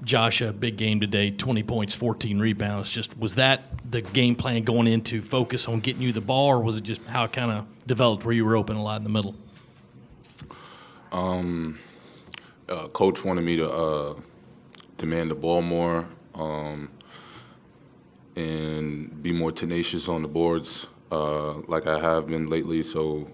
Josh, a big game today, 20 points, 14 rebounds. Just was that the game plan going into focus on getting you the ball, or was it just how it kind of developed where you were open a lot in the middle? Coach wanted me to demand the ball more and be more tenacious on the boards like I have been lately. So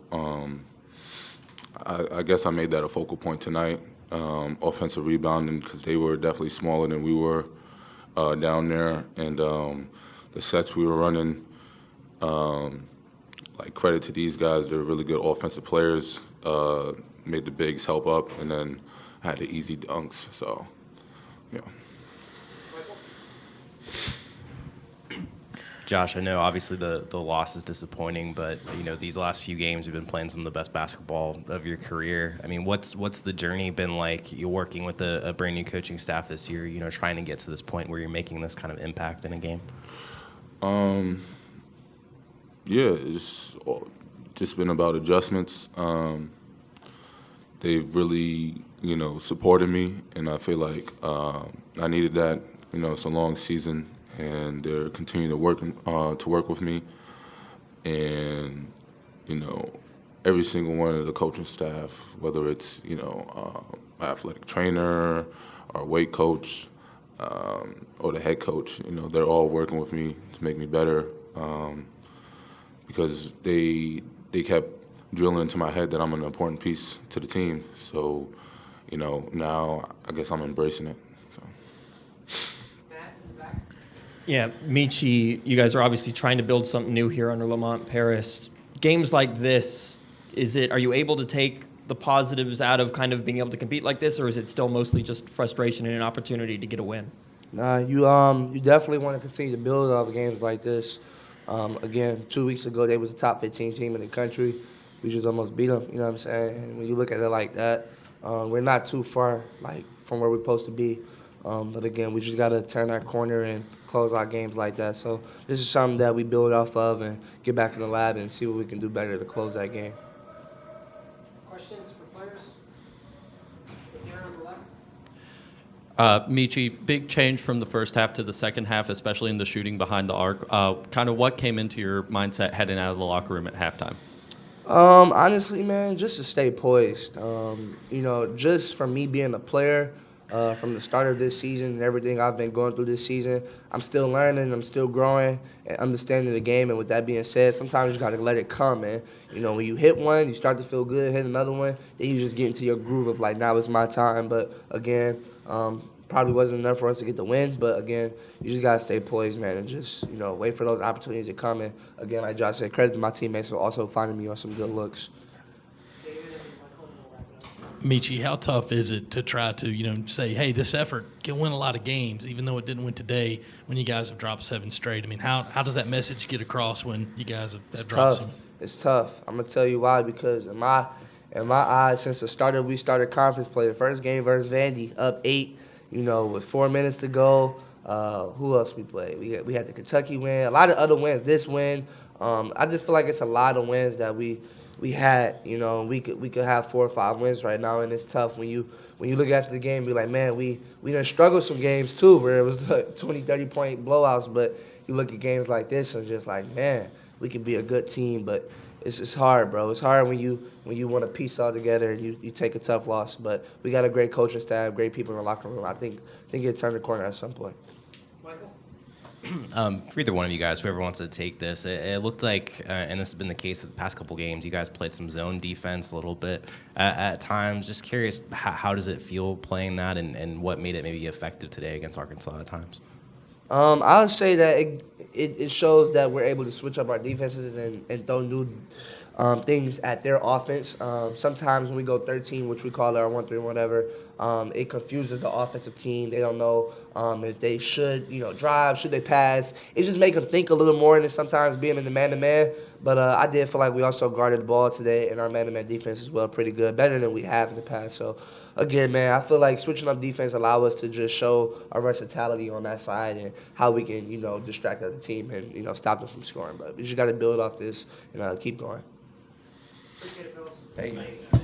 I guess I made that a focal point tonight. Offensive rebounding, because they were definitely smaller than we were down there, and the sets we were running, like credit to these guys, they're really good offensive players. Made the bigs help up, and then had the easy dunks. So, yeah. Josh, I know obviously the loss is disappointing, but these last few games you've been playing some of the best basketball of your career. I mean, what's the journey been like? You're working with a brand new coaching staff this year, trying to get to this point where you're making this kind of impact in a game. Yeah, it's just been about adjustments. They've really, supported me, and I feel like I needed that. It's a long season, and they're continuing to work with me. And every single one of the coaching staff, whether it's my athletic trainer, our weight coach, or the head coach, they're all working with me to make me better. Because they kept drilling into my head that I'm an important piece to the team. So, now I guess I'm embracing it. So. Yeah, Meechie, you guys are obviously trying to build something new here under Lamont Paris. Games like this, are you able to take the positives out of kind of being able to compete like this, or is it still mostly just frustration and an opportunity to get a win? Nah, you definitely want to continue to build off games like this. Again, 2 weeks ago, they was a top 15 team in the country. We just almost beat them, you know what I'm saying? And when you look at it like that, we're not too far from where we're supposed to be. But again, we just got to turn our corner and close out games like that. So this is something that we build off of and get back in the lab and see what we can do better to close that game. Questions for players? Here on the left. Meechie, big change from the first half to the second half, especially in the shooting behind the arc. Kind of what came into your mindset heading out of the locker room at halftime? Honestly, man, just to stay poised. Just from me being a player, from the start of this season and everything I've been going through this season, I'm still learning, I'm still growing and understanding the game. And with that being said, sometimes you got to let it come, man. When you hit one, you start to feel good, hit another one, then you just get into your groove of now it's my time. But again, probably wasn't enough for us to get the win. But again, you just got to stay poised, man, and just, wait for those opportunities to come. And again, like Josh said, credit to my teammates for also finding me on some good looks. Meechie, how tough is it to try to, say, hey, this effort can win a lot of games, even though it didn't win today when you guys have dropped 7 straight? I mean, how does that message get across when you guys have dropped some? It's tough. I'm going to tell you why, because in my eyes, since the start we started conference play, the first game versus Vandy, up 8, with 4 minutes to go. Who else we played? We had the Kentucky win, a lot of other wins, this win. I just feel like it's a lot of wins that we had, we could have 4 or 5 wins right now, and it's tough when you look after the game and be like, man, we done struggled some games too where it was like 20, 30-point blowouts, but you look at games like this and just like, man, we could be a good team, but it's hard, bro. It's hard when you want to piece all together and you take a tough loss, but we got a great coaching staff, great people in the locker room. I think it turned the corner at some point. For either one of you guys, whoever wants to take this, it looked like, and this has been the case the past couple games, you guys played some zone defense a little bit at times. Just curious, how does it feel playing that, and what made it maybe effective today against Arkansas at times? I would say that it shows that we're able to switch up our defenses and throw new things at their offense. Sometimes when we go 13, which we call our 1-3, whatever, it confuses the offensive team. They don't know if they should, drive, should they pass. It just makes them think a little more than sometimes being in the man-to-man. But I did feel like we also guarded the ball today, and our man-to-man defense as well pretty good, better than we have in the past. So, again, man, I feel like switching up defense allow us to just show our versatility on that side and how we can, distract the team and, stop them from scoring. But we just got to build off this and keep going. Appreciate it, fellas. Thank you.